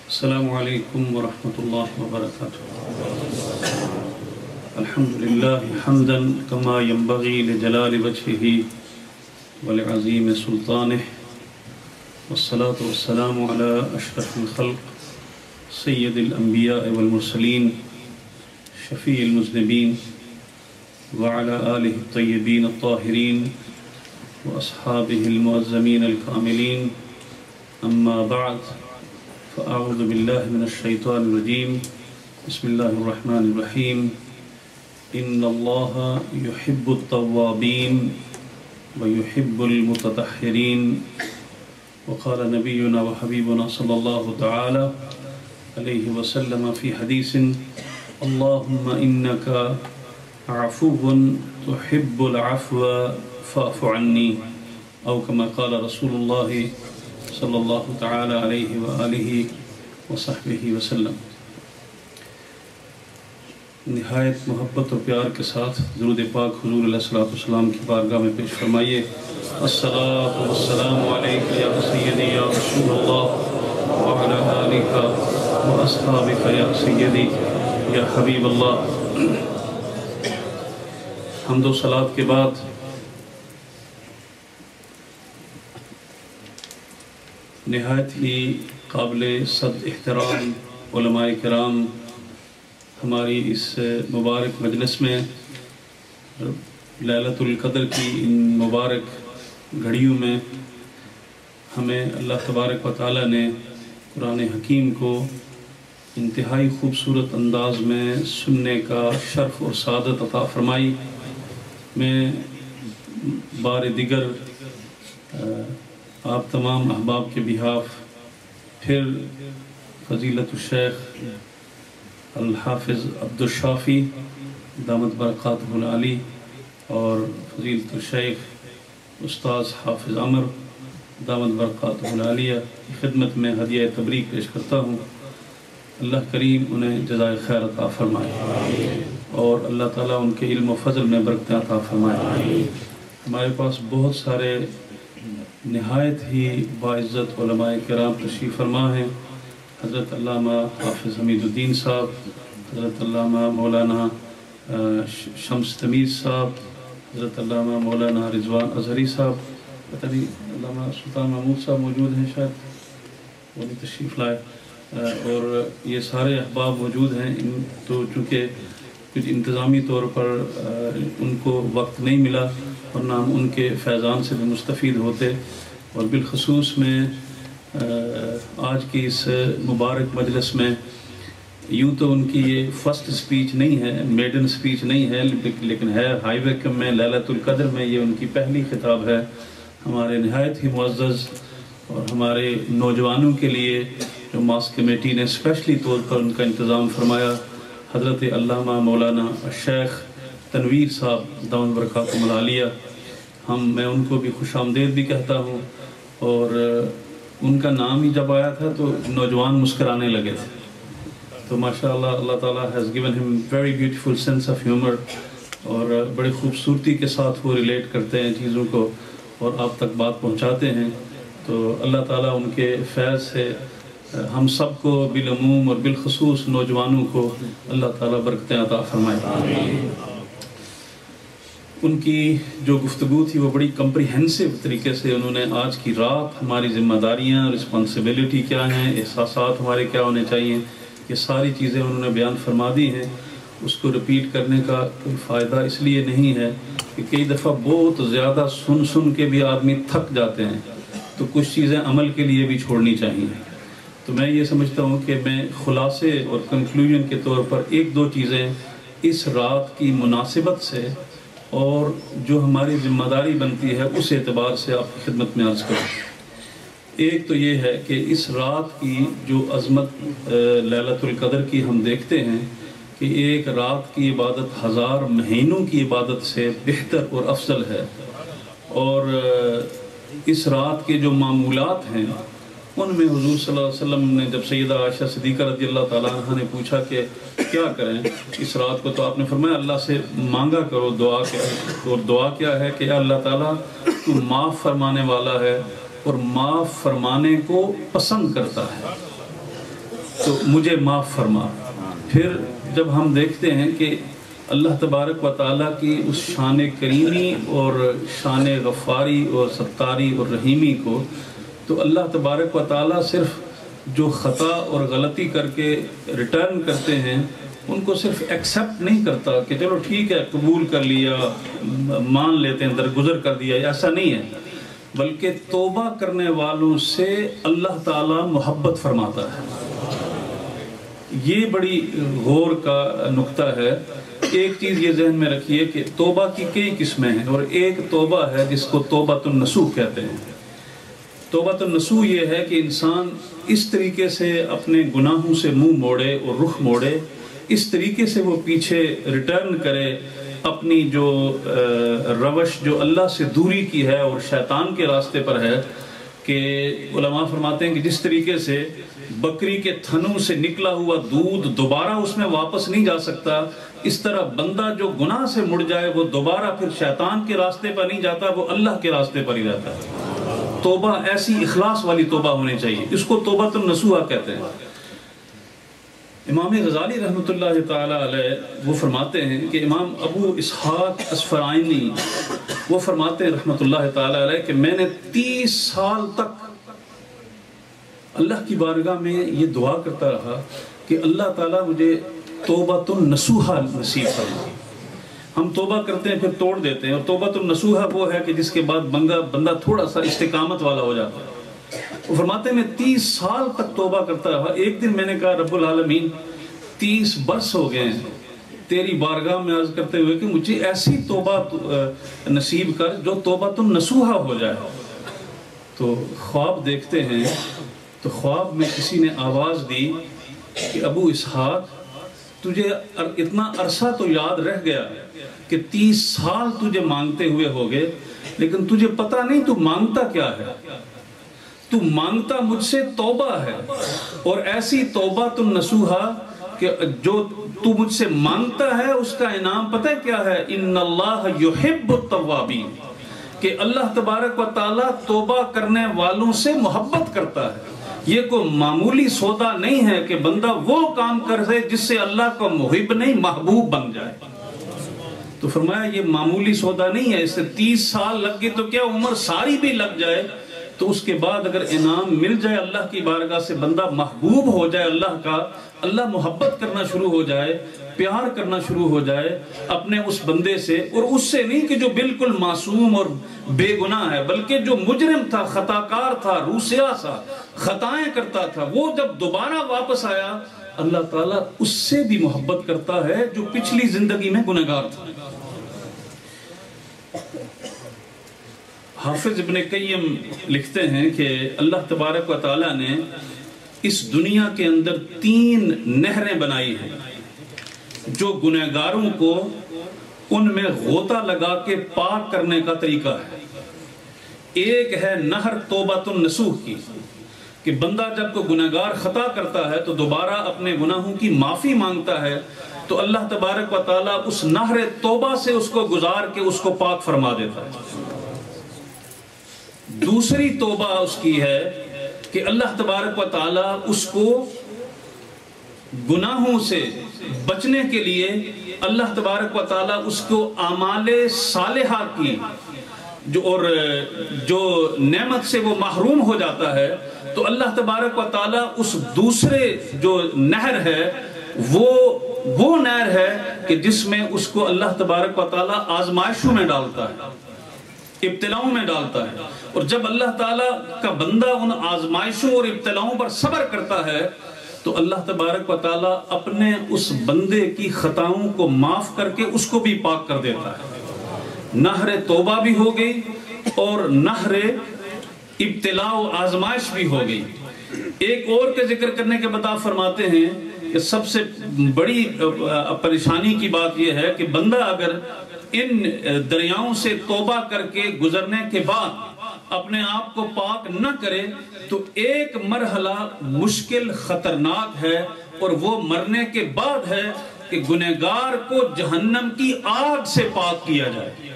السلام علیکم ورحمۃ اللہ وبرکاتہ۔ الحمد للہ حمدا کما ينبغي لجلال وجهه ولعظیم سلطانه، والصلاة والسلام على اشرف الخلق سید الانبیاء والمرسلین شفیع المذنبین وعلى آلہ الطیبین الطاہرین واصحابہ المعظمین الکاملین، اما بعد فأعوذ بالله من الشيطان الرجيم، بسم الله الرحمن الرحيم، إن الله يحب التوابين ويحب المتطهرين، وقال نبينا وحبيبنا صلى الله تعالى عليه وسلم في حديث: اللهم إنك عفو تحب العفو فاعف عني، أو كما قال رسول الله صلی اللہ تعالی علیہ وآلہ وصحبہ وسلم۔ نہایت محبت و پیار کے ساتھ درود پاک حضور علیہ السلام کی بارگاہ میں پیش فرمائیے۔ الصلاۃ والسلام علیک یا سیدی یا رسول اللہ وعلی آلہ واصحابہ یا سیدی یا حبیب اللہ۔ حمد و صلوات کے بعد نہایت ہی قابل صد احترام علماء کرام ہماری اس مبارک مجلس میں لیلۃ القدر کی ان مبارک گھڑیوں میں ہمیں اللہ تبارک و تعالیٰ نے قرآن حکیم کو انتہائی خوبصورت انداز میں سننے کا شرف اور سعادت عطا فرمائی۔ میں بار دیگر آپ تمام احباب کے بہاف پھر فضیلت الشیخ الحافظ عبدالشافی دامت برکاتہ العالی اور فضیلت الشیخ استاذ حافظ عمر دامت برکاتہ العالیہ کی خدمت میں ہدیہ تبریک پیش کرتا ہوں۔ اللہ کریم انہیں جزائے خیر عطا فرمائے اور اللہ تعالیٰ ان کے علم و فضل میں برکتیں عطا فرمائے۔ ہمارے پاس بہت سارے نہایت ہی باعزت علماء کرام تشریف فرما ہیں۔ حضرت علامہ حافظ حمید الدین صاحب، حضرت علامہ مولانا شمس تمیز صاحب، حضرت علامہ مولانا رضوان اظہری صاحب، پتہ نہیں علامہ سلطان محمود صاحب موجود ہیں، شاید وہ بھی تشریف لائے، اور یہ سارے احباب موجود ہیں۔ تو چونکہ کچھ انتظامی طور پر ان کو وقت نہیں ملا ورنہ ہم ان کے فیضان سے بھی مستفید ہوتے، اور بالخصوص میں آج کی اس مبارک مجلس میں یوں تو ان کی یہ فرسٹ سپیچ نہیں ہے، میڈن سپیچ نہیں ہے، لیکن ہے ہائی ویکم میں لیلۃ القدر میں یہ ان کی پہلی خطاب ہے۔ ہمارے نہایت ہی معزز اور ہمارے نوجوانوں کے لیے جو ماسک کمیٹی نے اسپیشلی طور پر ان کا انتظام فرمایا، حضرت علامہ مولانا الشیخ تنویر صاحب دامت برکاتہ العالیہ، میں ان کو بھی خوش آمدید بھی کہتا ہوں، اور ان کا نام ہی جب آیا تھا تو نوجوان مسکرانے لگے تھے۔ تو ماشاءاللہ اللہ تعالیٰ has given him very beautiful sense of humor، اور بڑی خوبصورتی کے ساتھ وہ ریلیٹ کرتے ہیں چیزوں کو اور آپ تک بات پہنچاتے ہیں۔ تو اللہ تعالیٰ ان کے فیض سے ہم سب کو بالعموم اور بالخصوص نوجوانوں کو اللہ تعالیٰ برکتیں عطا فرمائے۔ ان کی جو گفتگو تھی وہ بڑی کمپریہنسو طریقے سے انہوں نے آج کی رات ہماری ذمہ داریاں، رسپانسبلٹی کیا ہیں، احساسات ہمارے کیا ہونے چاہیے، یہ ساری چیزیں انہوں نے بیان فرما دی ہیں۔ اس کو رپیٹ کرنے کا کوئی فائدہ اس لیے نہیں ہے کہ کئی دفعہ بہت زیادہ سن کے بھی آدمی تھک جاتے ہیں، تو کچھ چیزیں عمل کے لیے بھی چھوڑنی چاہیے۔ تو میں یہ سمجھتا ہوں کہ میں خلاصے اور کنکلوژن کے طور پر ایک دو چیزیں اس رات کی مناسبت سے اور جو ہماری ذمہ داری بنتی ہے اس اعتبار سے آپ کی خدمت میں عرض کروں۔ ایک تو یہ ہے کہ اس رات کی جو عظمت لیلۃ القدر کی ہم دیکھتے ہیں کہ ایک رات کی عبادت 1000 مہینوں کی عبادت سے بہتر اور افضل ہے، اور اس رات کے جو معمولات ہیں ان میں حضور صلی اللہ علیہ وسلم نے جب سیدہ عائشہ صدیقہ رضی اللہ تعالیٰ عنہ نے پوچھا کہ کیا کریں اس رات کو، تو آپ نے فرمایا اللہ سے مانگا کرو، دعا کیا، اور دعا کیا ہے کہ اللہ تعالیٰ تو معاف فرمانے والا ہے اور معاف فرمانے کو پسند کرتا ہے۔ تو مجھے معاف فرما۔ پھر جب ہم دیکھتے ہیں کہ اللہ تبارک و تعالیٰ کی اس شان کریمی اور شان غفاری اور ستاری اور رحیمی کو، تو اللہ تبارک و تعالیٰ صرف جو خطا اور غلطی کر کے ریٹرن کرتے ہیں ان کو صرف ایکسیپٹ نہیں کرتا کہ چلو ٹھیک ہے قبول کر لیا، مان لیتے ہیں، درگزر کر دیا، ایسا نہیں ہے، بلکہ توبہ کرنے والوں سے اللہ تعالیٰ محبت فرماتا ہے۔ یہ بڑی غور کا نقطہ ہے۔ ایک چیز یہ ذہن میں رکھیے کہ توبہ کی کئی قسمیں ہیں، اور ایک توبہ ہے جس کو توبۃ النصوح کہتے ہیں۔ توبۃ النصوح یہ ہے کہ انسان اس طریقے سے اپنے گناہوں سے منہ موڑے اور رخ موڑے، اس طریقے سے وہ پیچھے ریٹرن کرے اپنی جو روش جو اللہ سے دوری کی ہے اور شیطان کے راستے پر ہے، کہ علماء فرماتے ہیں کہ جس طریقے سے بکری کے تھنوں سے نکلا ہوا دودھ دوبارہ اس میں واپس نہیں جا سکتا، اس طرح بندہ جو گناہ سے مڑ جائے وہ دوبارہ پھر شیطان کے راستے پر نہیں جاتا، وہ اللہ کے راستے پر ہی رہتا ہے۔ توبہ ایسی اخلاص والی توبہ ہونی چاہیے، اس کو توبۃ النصوح کہتے ہیں۔ امام غزالی رحمۃ اللہ تعالی علیہ وہ فرماتے ہیں کہ امام ابو اسحاق اصفہانی وہ فرماتے ہیں رحمۃ اللہ تعالی علیہ کہ میں نے 30 سال تک اللہ کی بارگاہ میں یہ دعا کرتا رہا کہ اللہ تعالیٰ مجھے توبۃ النصوح نصیب فرمائے۔ ہم توبہ کرتے ہیں پھر توڑ دیتے ہیں، اور توبۃ النصوح وہ ہے کہ جس کے بعد بندہ تھوڑا سا استقامت والا ہو جاتا ہے۔ وہ فرماتے ہیں میں 30 سال تک توبہ کرتا رہا۔ ایک دن میں نے کہا رب العالمین 30 برس ہو گئے ہیں تیری بارگاہ میں عرض کرتے ہوئے کہ مجھے ایسی توبہ نصیب کر جو توبۃ النصوح ہو جائے۔ تو خواب دیکھتے ہیں، تو خواب میں کسی نے آواز دی کہ ابو اسحاق تجھے اتنا عرصہ تو یاد رہ گیا کہ 30 سال تجھے مانگتے ہوئے ہو گئے، لیکن تجھے پتہ نہیں تو مانگتا کیا ہے۔ تو مانگتا مجھ سے توبہ ہے، اور ایسی توبۃ النصوح کہ جو تو مجھ سے مانگتا ہے اس کا انعام پتہ کیا ہے؟ ان اللہ یحب التوابین، کہ اللہ تبارک و تعالیٰ توبہ کرنے والوں سے محبت کرتا ہے۔ یہ کوئی معمولی سودا نہیں ہے کہ بندہ وہ کام کرے جس سے اللہ کو محب نہیں محبوب بن جائے۔ تو فرمایا یہ معمولی سودا نہیں ہے، اس سے 30 سال لگ گئے تو کیا عمر ساری بھی لگ جائے تو اس کے بعد اگر انعام مل جائے اللہ کی بارگاہ سے، بندہ محبوب ہو جائے اللہ کا، اللہ محبت کرنا شروع ہو جائے، پیار کرنا شروع ہو جائے اپنے اس بندے سے، اور اس سے نہیں کہ جو بالکل معصوم اور بے گناہ ہے، بلکہ جو مجرم تھا، خطاکار تھا، روسیا تھا، خطائیں کرتا تھا، وہ جب دوبارہ واپس آیا اللہ تعالیٰ اس سے بھی محبت کرتا ہے جو پچھلی زندگی میں گنہگار تھا۔ حافظ ابن قیم لکھتے ہیں کہ اللہ تبارک و تعالیٰ نے اس دنیا کے اندر 3 نہریں بنائی ہیں جو گنہگاروں کو ان میں غوطہ لگا کے پاک کرنے کا طریقہ ہے۔ ایک ہے نہر توبۃ النصوح کی، کہ بندہ جب کوئی گنہگار خطا کرتا ہے تو دوبارہ اپنے گناہوں کی معافی مانگتا ہے تو اللہ تبارک و تعالیٰ اس نہر توبہ سے اس کو گزار کے اس کو پاک فرما دیتا ہے۔ دوسری توبہ اس کی ہے کہ اللہ تبارک و تعالیٰ اس کو گناہوں سے بچنے کے لیے اللہ تبارک و تعالیٰ اس کو اعمال صالحہ کی جو نعمت سے وہ محروم ہو جاتا ہے، تو اللہ تبارک و تعالیٰ اس دوسرے جو نہر ہے وہ نہر ہے کہ جس میں اس کو اللہ تبارک و تعالیٰ آزمائشوں میں ڈالتا ہے، ابتلاؤں میں ڈالتا ہے، اور جب اللہ تعالیٰ کا بندہ ان آزمائشوں اور ابتلاؤں پر صبر کرتا ہے تو اللہ تبارک و تعالیٰ اپنے اس بندے کی خطاؤں کو معاف کر کے اس کو بھی پاک کر دیتا ہے۔ نہر توبہ بھی ہو گئی اور نہر ابتلاء و آزمائش بھی ہو گئی۔ ایک اور کے ذکر کرنے کے بعد آپ فرماتے ہیں کہ سب سے بڑی پریشانی کی بات یہ ہے کہ بندہ اگر ان دریاؤں سے توبہ کر کے گزرنے کے بعد اپنے آپ کو پاک نہ کرے تو ایک مرحلہ مشکل خطرناک ہے، اور وہ مرنے کے بعد ہے کہ گنہگار کو جہنم کی آگ سے پاک کیا جائے۔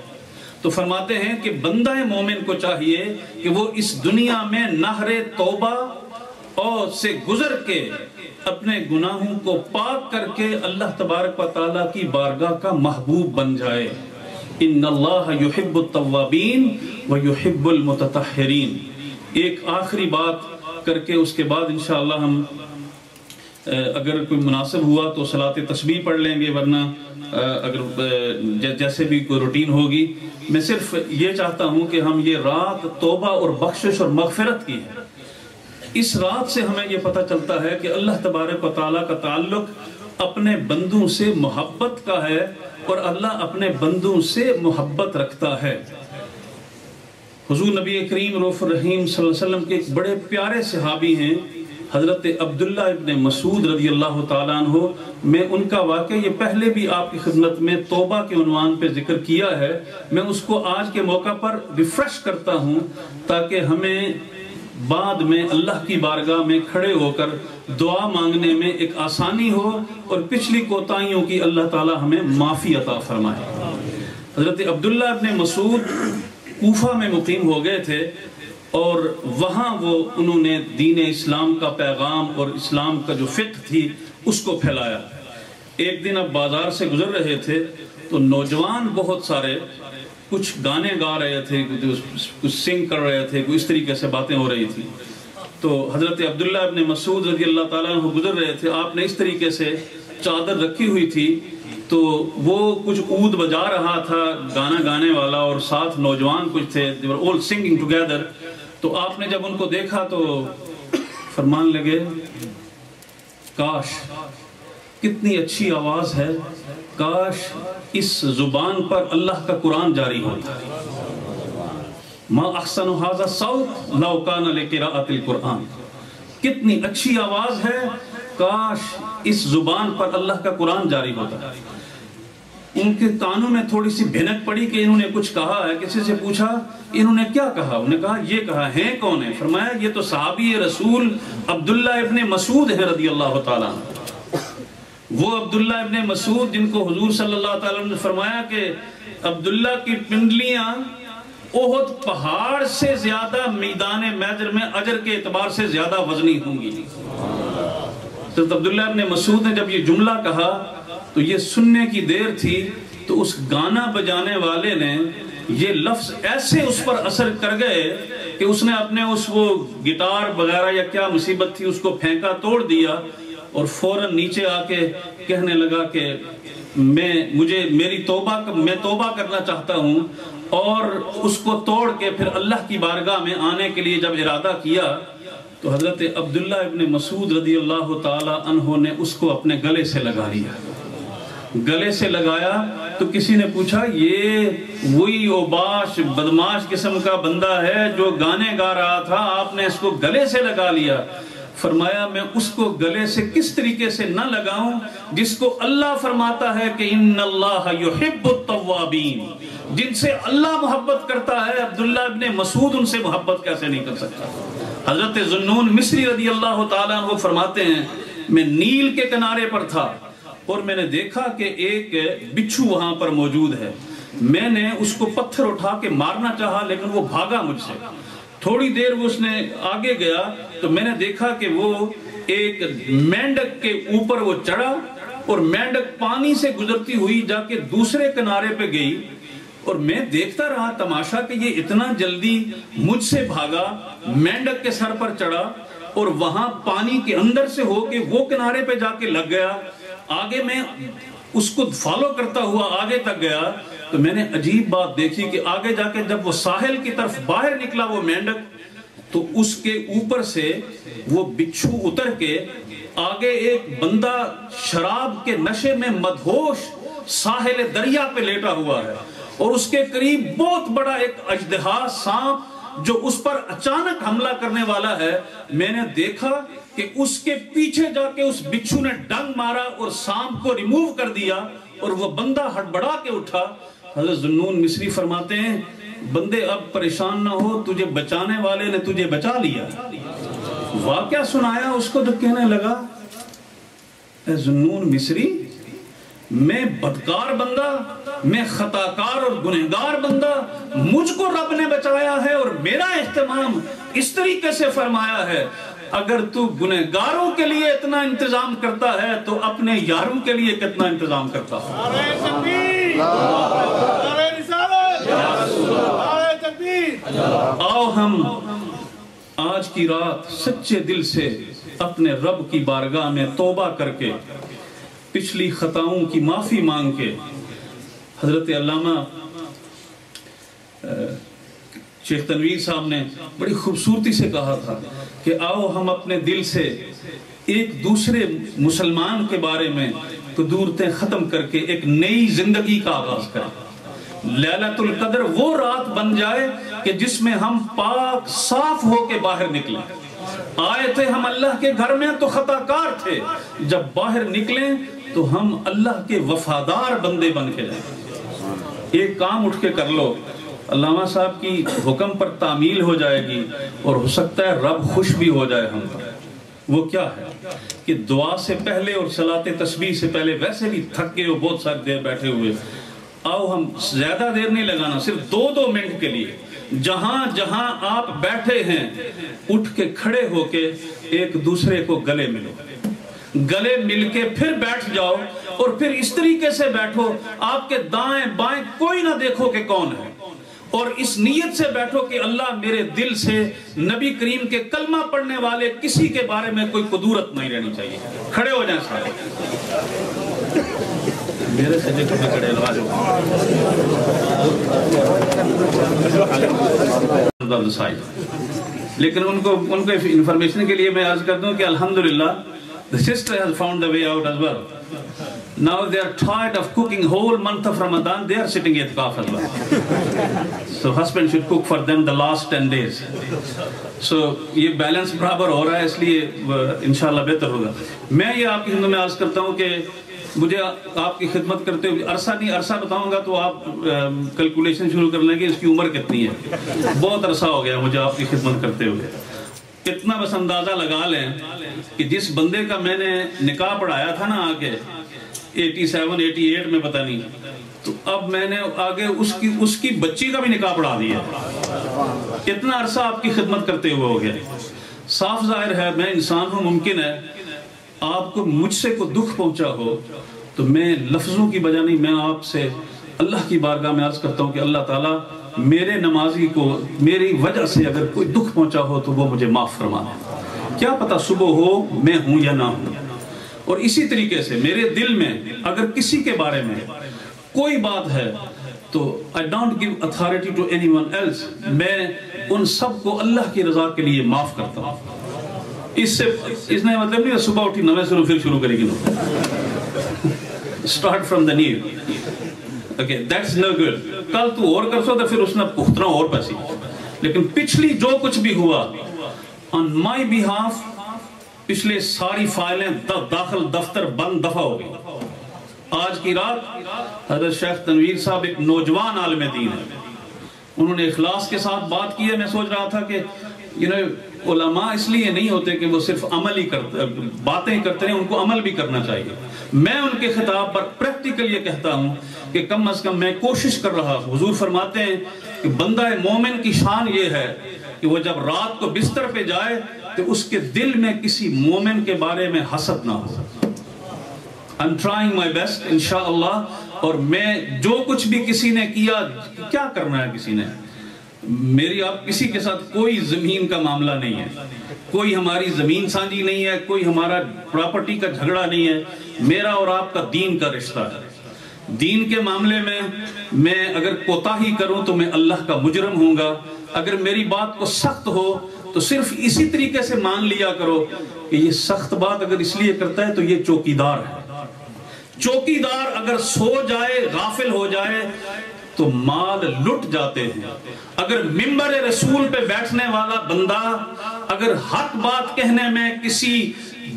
تو فرماتے ہیں کہ بندہ مومن کو چاہیے کہ وہ اس دنیا میں نہر توبہ اور سے گزر کے اپنے گناہوں کو پاک کر کے اللہ تبارک و تعالیٰ کی بارگاہ کا محبوب بن جائے۔ ان اللہ یحب التوابین و یحب المتطہرین۔ ایک آخری بات کر کے اس کے بعد انشاءاللہ ہم اگر کوئی مناسب ہوا تو صلاۃ تسبیح پڑھ لیں گے، ورنہ اگر جیسے بھی کوئی روٹین ہوگی۔ میں صرف یہ چاہتا ہوں کہ ہم یہ رات توبہ اور بخشش اور مغفرت کی ہے۔ اس رات سے ہمیں یہ پتہ چلتا ہے کہ اللہ تبارک و تعالیٰ کا تعلق اپنے بندوں سے محبت کا ہے، اور اللہ اپنے بندوں سے محبت رکھتا ہے۔ حضور نبی کریم رؤوف الرحیم صلی اللہ علیہ وسلم کے ایک بڑے پیارے صحابی ہیں حضرت عبداللہ ابن مسعود رضی اللہ تعالیٰ عنہ۔ میں ان کا واقعہ یہ پہلے بھی آپ کی خدمت میں توبہ کے عنوان پہ ذکر کیا ہے، میں اس کو آج کے موقع پر ریفریش کرتا ہوں تاکہ ہمیں بعد میں اللہ کی بارگاہ میں کھڑے ہو کر دعا مانگنے میں ایک آسانی ہو، اور پچھلی کوتاہیوں کی اللہ تعالی ہمیں معافی عطا فرمائے۔ حضرت عبداللہ ابن مسعود کوفہ میں مقیم ہو گئے تھے، اور وہاں انہوں نے دین اسلام کا پیغام اور اسلام کا جو فقہ تھی اس کو پھیلایا۔ ایک دن اب بازار سے گزر رہے تھے تو نوجوان بہت سارے کچھ گانے گا رہے تھے، کچھ سنگ کر رہے تھے، اس طریقے سے باتیں ہو رہی تھی۔ تو حضرت عبداللہ ابن مسعود رضی اللہ تعالیٰ عنہ گزر رہے تھے، آپ نے اس طریقے سے چادر رکھی ہوئی تھی، تو وہ کچھ عود بجا رہا تھا گانا گانے والا، اور ساتھ نوجوان کچھ تھے، they were all singing together۔ تو آپ نے جب ان کو دیکھا تو فرمان لگے، کاش کتنی اچھی آواز ہے، کاش اس زبان پر اللہ کا قرآن جاری ہوتا۔ ما احسن ھذا الصوت لو کان لقراءۃ القرآن۔ کتنی اچھی آواز ہے، کاش اس زبان پر اللہ کا قرآن جاری ہوتا۔ ان کے کانوں میں تھوڑی سی بھنک پڑی کہ انہوں نے کچھ کہا ہے۔ کسی سے پوچھا انہوں نے کیا کہا؟ انہوں نے کہا یہ کہا ہے، کون ہے؟ فرمایا یہ تو صحابی رسول عبداللہ ابن مسعود ہے رضی اللہ تعالیٰ عنہ۔ وہ عبداللہ ابن مسعود جن کو حضور صلی اللہ تعالیٰ عنہ نے فرمایا کہ عبداللہ کی پنڈلیاں احد پہاڑ سے زیادہ میدان محشر میں اجر کے اعتبار سے زیادہ وزنی ہوں گی۔ حضرت عبداللہ ابن مسعود نے جب یہ جملہ کہا تو یہ سننے کی دیر تھی، تو اس گانا بجانے والے نے یہ لفظ ایسے اس پر اثر کر گئے کہ اس نے اپنے وہ گٹار وغیرہ یا کیا مصیبت تھی اس کو پھینکا، توڑ دیا، اور فوراً نیچے آ کے کہنے لگا کہ میں توبہ کرنا چاہتا ہوں۔ اور اس کو توڑ کے پھر اللہ کی بارگاہ میں آنے کے لیے جب ارادہ کیا تو حضرت عبداللہ ابن مسعود رضی اللہ تعالی عنہ نے اس کو اپنے گلے سے لگا لیا۔ گلے سے لگایا تو کسی نے پوچھا یہ وہی اوباش بدماش قسم کا بندہ ہے جو گانے گا رہا تھا، آپ نے اس کو گلے سے لگا لیا۔ فرمایا میں اس کو گلے سے کس طریقے سے نہ لگاؤں جس کو اللہ فرماتا ہے کہ ان اللہ یحب التوابین، جن سے اللہ محبت کرتا ہے۔ عبداللہ ابن مسعود ان سے محبت کیسے نہیں کر سکتا؟ حضرت ذوالنون مصری رضی اللہ تعالیٰ عنہ فرماتے ہیں میں نیل کے کنارے پر تھا اور میں نے دیکھا کہ ایک بچھو وہاں پر موجود ہے۔ میں نے اس کو پتھر اٹھا کے مارنا چاہا لیکن وہ بھاگا مجھ سے۔ تھوڑی دیر وہ اس نے آگے گیا تو میں نے دیکھا کہ وہ ایک مینڈک کے اوپر وہ چڑھا، اور مینڈک پانی سے گزرتی ہوئی جا کے دوسرے کنارے پہ گئی، اور میں دیکھتا رہا تماشا کہ یہ اتنا جلدی مجھ سے بھاگا، مینڈک کے سر پر چڑھا، اور وہاں پانی کے اندر سے ہو کے وہ کنارے پہ جا کے لگ گیا۔ آگے میں اس کو فالو کرتا ہوا آگے تک گیا تو میں نے عجیب بات دیکھی کہ آگے جا کے جب وہ ساحل کی طرف باہر نکلا وہ مینڈک، تو اس کے اوپر سے وہ بچھو اتر کے آگے ایک بندہ شراب کے نشے میں مدہوش ساحل دریا پہ لیٹا ہوا ہے، اور اس کے قریب بہت بڑا ایک اژدہا سانپ جو اس پر اچانک حملہ کرنے والا ہے۔ میں نے دیکھا کہ اس کے پیچھے جا کے اس بچھو نے ڈنگ مارا اور سانپ کو ریموو کر دیا، اور وہ بندہ ہڑبڑا کے اٹھا۔ حضرت ذوالنون مصری فرماتے ہیں بندے اب پریشان نہ ہو، تجھے بچانے والے نے تجھے بچا لیا۔ واقعہ سنایا اس کو تو کہنے لگا اے ذوالنون مصری، میں بدکار بندہ، میں خطاکار اور گنہگار بندہ، مجھ کو رب نے بچایا ہے اور میرا اہتمام اس طریقے سے فرمایا ہے، اگر تو گنہگاروں کے لیے اتنا انتظام کرتا ہے تو اپنے یاروں کے لیے کتنا انتظام کرتا ہے. آؤ ہم آج کی رات سچے دل سے اپنے رب کی بارگاہ میں توبہ کر کے پچھلی خطاؤں کی معافی مانگ کے حضرت علامہ شیخ تنویر صاحب نے بڑی خوبصورتی سے کہا تھا کہ آؤ ہم اپنے دل سے ایک دوسرے مسلمان کے بارے میں قدورتیں ختم کر کے ایک نئی زندگی کا آغاز کریں. لیلۃ القدر وہ رات بن جائے کہ جس میں ہم پاک صاف ہو کے باہر نکلیں. آئے تھے ہم اللہ کے گھر میں تو خطا کار تھے, جب باہر نکلیں تو ہم اللہ کے وفادار بندے بن کے جائیں. ایک کام اٹھ کے کر لو, علامہ صاحب کی حکم پر تعمیل ہو جائے گی اور ہو سکتا ہے رب خوش بھی ہو جائے ہم پر. وہ کیا ہے کہ دعا سے پہلے اور صلاۃ تسبیح سے پہلے ویسے بھی تھک گئے ہو بہت ساری دیر بیٹھے ہوئے, آؤ ہم زیادہ دیر نہیں لگانا, صرف 2 منٹ کے لیے جہاں جہاں آپ بیٹھے ہیں اٹھ کے کھڑے ہو کے ایک دوسرے کو گلے ملو, گلے مل کے پھر بیٹھ جاؤ اور پھر اس طریقے سے بیٹھو آپ کے دائیں بائیں کوئی نہ دیکھو کہ کون ہے, اور اس نیت سے بیٹھو کہ اللہ میرے دل سے نبی کریم کے کلمہ پڑھنے والے کسی کے بارے میں کوئی قدورت نہیں رہنی چاہیے. کھڑے ہو جائیں سارے, میرے سجے کھڑے کھڑے لیکن ان کو انفارمیشن کے لیے میں عرض کر دوں کہ الحمدللہ the sister has found the way out as well. Now they are tired of cooking whole month of Ramadan. They are sitting itikaf as well. So husband should cook for them the last 10 days. So یہ balance برابر ہو رہا ہے, اس لیے انشاءاللہ بہتر ہوگا. میں یہ آپ کی خدمت میں عرض کرتا ہوں کہ مجھے آپ کی خدمت کرتے ہوئے عرصہ بتاؤں گا تو آپ کیلکولیشن شروع کر لیں گے اس کی عمر کتنی ہے. بہت عرصہ ہو گیا مجھے آپ کی خدمت کرتے ہوئے. اتنا بس اندازہ لگا لیں کہ جس بندے کا میں نے نکاح پڑھایا تھا نا آگے 87 88 میں پتہ نہیں, تو اب میں نے آگے اس کی بچی کا بھی نکاح پڑھا دیا. اتنا عرصہ آپ کی خدمت کرتے ہوئے ہو گیا. صاف ظاہر ہے میں انسان ہوں, ممکن ہے آپ کو مجھ سے کوئی دکھ پہنچا ہو تو میں لفظوں کی بجائے نہیں, میں آپ سے اللہ کی بارگاہ میں عرض کرتا ہوں کہ اللہ تعالیٰ میرے نمازی کو میری وجہ سے اگر کوئی دکھ پہنچا ہو تو وہ مجھے معاف فرما دے. کیا پتہ صبح ہو میں ہوں یا نہ ہوں. اور اسی طریقے سے میرے دل میں اگر کسی کے بارے میں کوئی بات ہے تو I don't give authority to anyone else. میں ان سب کو اللہ کی رضا کے لیے معاف کرتا ہوں. اس نے مطلب نہیں صبح اٹھی نویں سنو پھر شروع کرے گی. Start from the new. Okay, that's no good. کل تو اور کر سو تو پھر اس نے پختنا اور پیسی. لیکن پچھلی جو کچھ بھی ہوا on my behalf, پچھلے ساری فائلیں داخل دفتر بند دفع ہو گئی. آج کی رات حضرت شیخ تنویر صاحب ایک نوجوان عالم دین ہے, انہوں نے اخلاص کے ساتھ بات کی ہے. میں سوچ رہا تھا کہ علماء اس لیے نہیں ہوتے کہ وہ صرف عمل ہی کرتے باتیں کرتے ہیں, ان کو عمل بھی کرنا چاہیے. میں ان کے خطاب پر پریکٹیکل یہ کہتا ہوں کہ کم از کم میں کوشش کر رہا ہوں. حضور فرماتے ہیں کہ بندہ مومن کی شان یہ ہے کہ وہ جب رات کو بستر پہ جائے تو اس کے دل میں کسی مومن کے بارے میں حسد نہ ہو. I'm trying my best انشاءاللہ. اور میں جو کچھ بھی کسی نے کیا, کیا کرنا ہے کسی نے, میری آپ کسی کے ساتھ کوئی زمین کا معاملہ نہیں ہے, کوئی ہماری زمین سانجی نہیں ہے, کوئی ہمارا پراپرٹی کا جھگڑا نہیں ہے. میرا اور آپ کا دین کا رشتہ ہے. دین کے معاملے میں اگر کوتاہی کروں تو میں اللہ کا مجرم ہوں گا. اگر میری بات کو سخت ہو تو صرف اسی طریقے سے مان لیا کرو کہ یہ سخت بات اگر اس لیے کرتا ہے تو یہ چوکیدار ہے. چوکیدار اگر سو جائے, غافل ہو جائے تو مال لٹ جاتے ہیں. اگر منبر رسول پہ بیٹھنے والا بندہ اگر حق بات کہنے میں کسی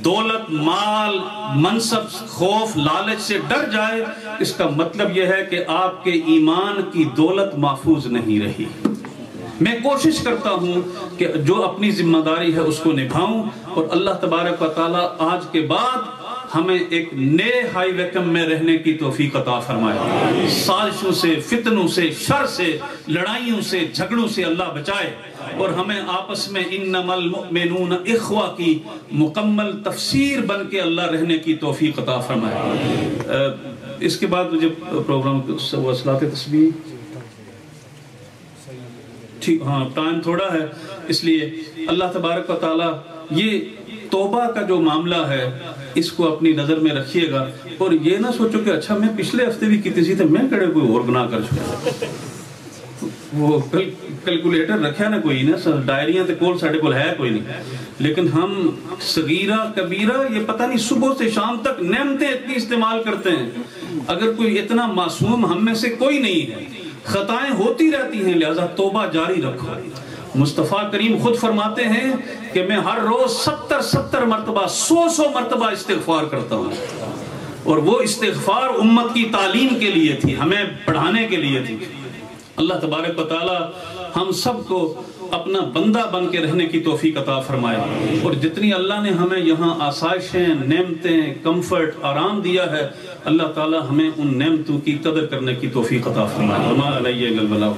دولت, مال, منصب, خوف, لالچ سے ڈر جائے, اس کا مطلب یہ ہے کہ آپ کے ایمان کی دولت محفوظ نہیں رہی. میں کوشش کرتا ہوں کہ جو اپنی ذمہ داری ہے اس کو نبھاؤں, اور اللہ تبارک و تعالیٰ آج کے بعد ہمیں ایک نئے ہائی ویکم میں رہنے کی توفیق عطا فرمائے، سازشوں سے، فتنوں سے، شر سے، لڑائیوں سے، جھگڑوں سے اللہ بچائے، اور ہمیں آپس میں انما المؤمنون اخوہ کی مکمل تفسیر بن کے اللہ رہنے کی توفیق عطا فرمائے۔ اس کے بعد مجھے پروگرام صلاۃ تسبیح، ٹھیک، ہاں ٹائم تھوڑا ہے، اس لیے اللہ تبارک و تعالی یہ توبہ کا جو معاملہ ہے اس کو اپنی نظر میں رکھیے گا، اور یہ نہ سوچو کہ اچھا میں پچھلے ہفتے بھی کیتی سی تو میں کڑے کوئی اور گناہ کر چکا، وہ کیلکولیٹر رکھیا نہ کوئی نا، ڈائریاں تے کول ساڈے کول ہے کوئی نہیں، لیکن ہم صغیرہ کبیرہ یہ پتہ نہیں صبح سے شام تک نعمتیں اتنی استعمال کرتے ہیں، اگر کوئی اتنا معصوم ہم میں سے کوئی نہیں ہے، خطائیں ہوتی رہتی ہیں، لہذا توبہ جاری رکھو۔ مصطفیٰ کریم خود فرماتے ہیں کہ میں ہر روز 70 مرتبہ 100 مرتبہ استغفار کرتا ہوں، اور وہ استغفار امت کی تعلیم کے لیے تھی، ہمیں پڑھانے کے لیے تھی۔ اللہ تبارک و تعالی ہم سب کو اپنا بندہ بن کے رہنے کی توفیق عطا فرمائے، اور جتنی اللہ نے ہمیں یہاں آسائشیں، نعمتیں، کمفرٹ، آرام دیا ہے، اللہ تعالی ہمیں ان نعمتوں کی قدر کرنے کی توفیق عطا فرمائے۔ وما علیہ الا البلاغ۔